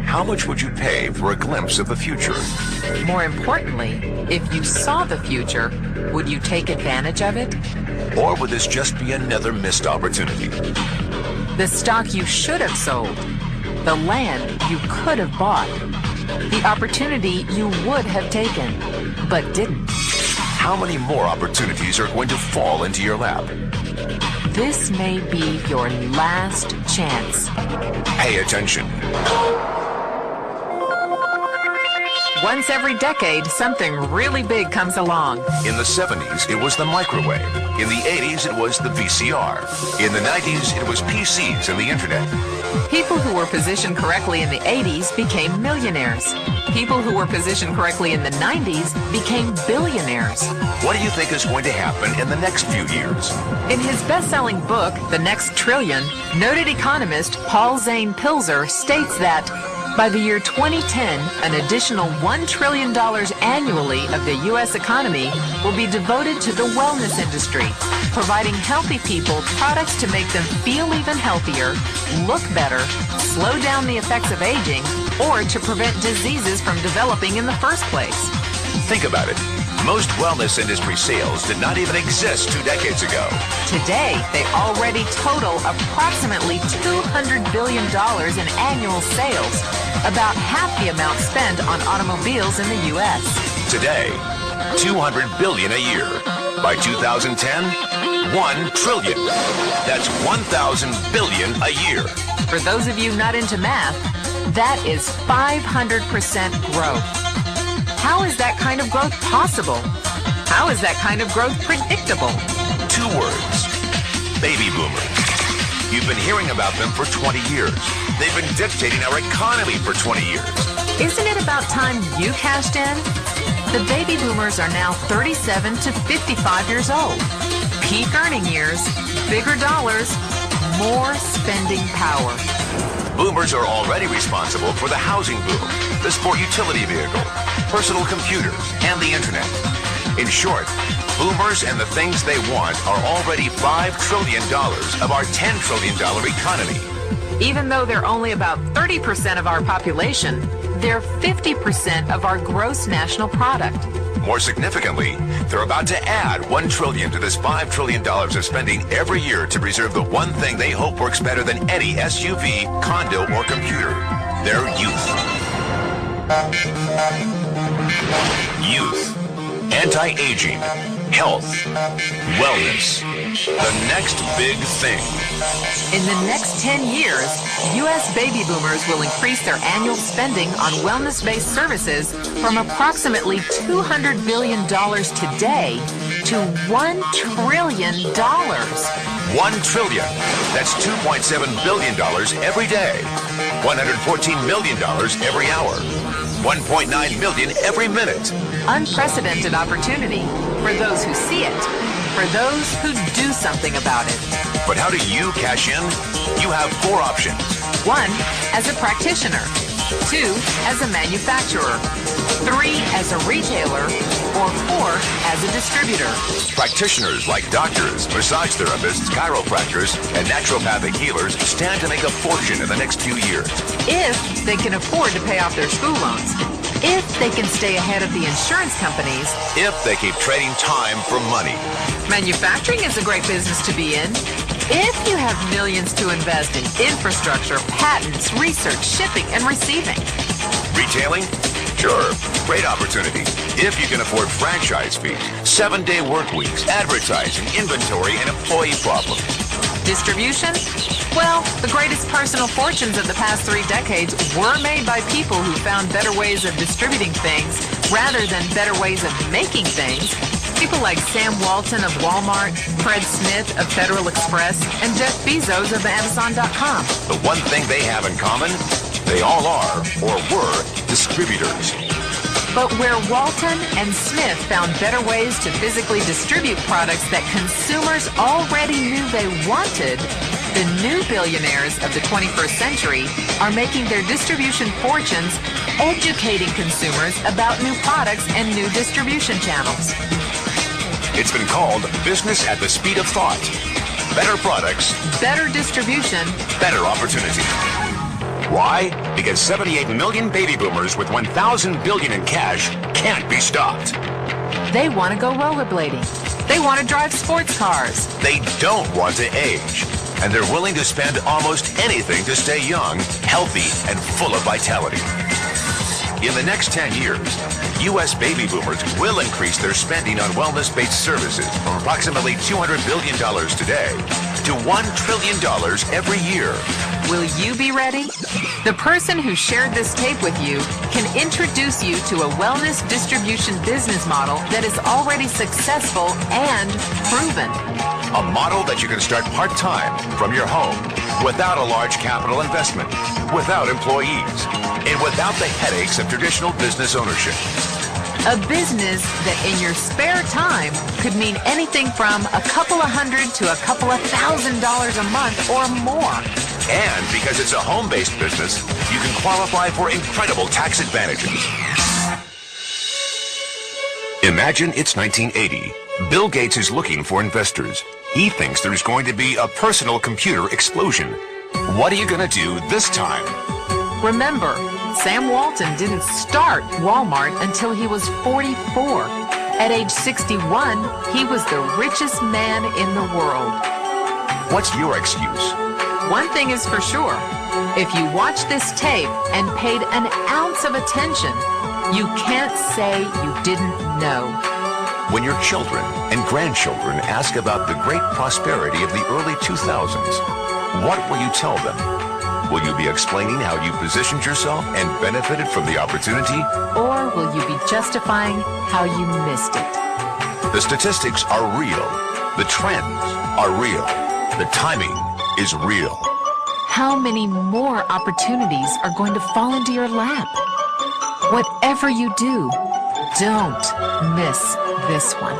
How much would you pay for a glimpse of the future? More importantly, if you saw the future, would you take advantage of it? Or would this just be another missed opportunity? The stock you should have sold, the land you could have bought, the opportunity you would have taken, but didn't. How many more opportunities are going to fall into your lap? This may be your last chance. Pay attention. Once every decade, something really big comes along. In the 70s, it was the microwave. In the 80s, it was the VCR. In the 90s, it was PCs and the internet. People who were positioned correctly in the 80s became millionaires. People who were positioned correctly in the 90s became billionaires. What do you think is going to happen in the next few years? In his best-selling book, The Next Trillion, noted economist Paul Zane Pilzer states that by the year 2010, an additional $1 trillion annually of the U.S. economy will be devoted to the wellness industry, providing healthy people products to make them feel even healthier, look better, slow down the effects of aging, or to prevent diseases from developing in the first place. Think about it. Most wellness industry sales did not even exist 2 decades ago. Today, they already total approximately $200 billion in annual sales, about half the amount spent on automobiles in the U.S. Today, $200 billion a year. By 2010, $1 trillion. That's 1,000 billion a year. For those of you not into math, that is 500% growth. How is that kind of growth possible? How is that kind of growth predictable? 2 words. Baby boomers. You've been hearing about them for 20 years. They've been dictating our economy for 20 years. Isn't it about time you cashed in? The baby boomers are now 37 to 55 years old. Peak earning years, bigger dollars, more spending power. Boomers are already responsible for the housing boom, the sport utility vehicle, personal computers, and the internet. In short, boomers and the things they want are already $5 trillion of our $10 trillion economy. Even though they're only about 30% of our population, they're 50% of our gross national product. More significantly, they're about to add $1 trillion to this $5 trillion of spending every year to preserve the one thing they hope works better than any SUV, condo, or computer: their youth. Youth, anti-aging, health, wellness, the next big thing. In the next 10 years, U.S. baby boomers will increase their annual spending on wellness-based services from approximately $200 billion today to $1 trillion. $1 trillion. That's $2.7 billion every day. $114 million every hour. $1.9 million every minute. Unprecedented opportunity for those who see it, for those who do something about it. But how do you cash in? You have 4 options. 1, as a practitioner. 2, as a manufacturer. 3, as a retailer. Or 4, as a distributor. Practitioners like doctors, massage therapists, chiropractors, and naturopathic healers stand to make a fortune in the next few years. If they can afford to pay off their school loans. If they can stay ahead of the insurance companies. If they keep trading time for money. Manufacturing is a great business to be in. If you have millions to invest in infrastructure, patents, research, shipping, and receiving. Retailing? Sure, great opportunity. If you can afford franchise fees, 7-day work weeks, advertising, inventory, and employee problems. Distribution? Well, the greatest personal fortunes of the past 3 decades were made by people who found better ways of distributing things rather than better ways of making things. People like Sam Walton of Walmart, Fred Smith of Federal Express, and Jeff Bezos of Amazon.com. The one thing they have in common, they all are, or were, distributors. But where Walton and Smith found better ways to physically distribute products that consumers already knew they wanted, the new billionaires of the 21st century are making their distribution fortunes educating consumers about new products and new distribution channels. It's been called business at the speed of thought. Better products, better distribution, better opportunity. Why? Because 78 million baby boomers with 1,000 billion in cash can't be stopped. They want to go rollerblading. They want to drive sports cars. They don't want to age. And they're willing to spend almost anything to stay young, healthy, and full of vitality. In the next 10 years, U.S. baby boomers will increase their spending on wellness-based services from approximately $200 billion today to $1 trillion every year. Will you be ready? The person who shared this tape with you can introduce you to a wellness distribution business model that is already successful and proven. A model that you can start part-time from your home without a large capital investment, without employees, and without the headaches of traditional business ownership. A business that in your spare time could mean anything from a couple of $100 to a couple of $1,000 a month or more. And because it's a home-based business, you can qualify for incredible tax advantages. Imagine it's 1980. Bill Gates is looking for investors. He thinks there's going to be a personal computer explosion. What are you going to do this time? Remember, Sam Walton didn't start Walmart until he was 44. At age 61, he was the richest man in the world. What's your excuse? One thing is for sure. If you watch this tape and paid an ounce of attention, you can't say you didn't know. When your children and grandchildren ask about the great prosperity of the early 2000s, what will you tell them? Will you be explaining how you positioned yourself and benefited from the opportunity? Or will you be justifying how you missed it? The statistics are real. The trends are real. The timing is real. How many more opportunities are going to fall into your lap? Whatever you do, don't miss this one.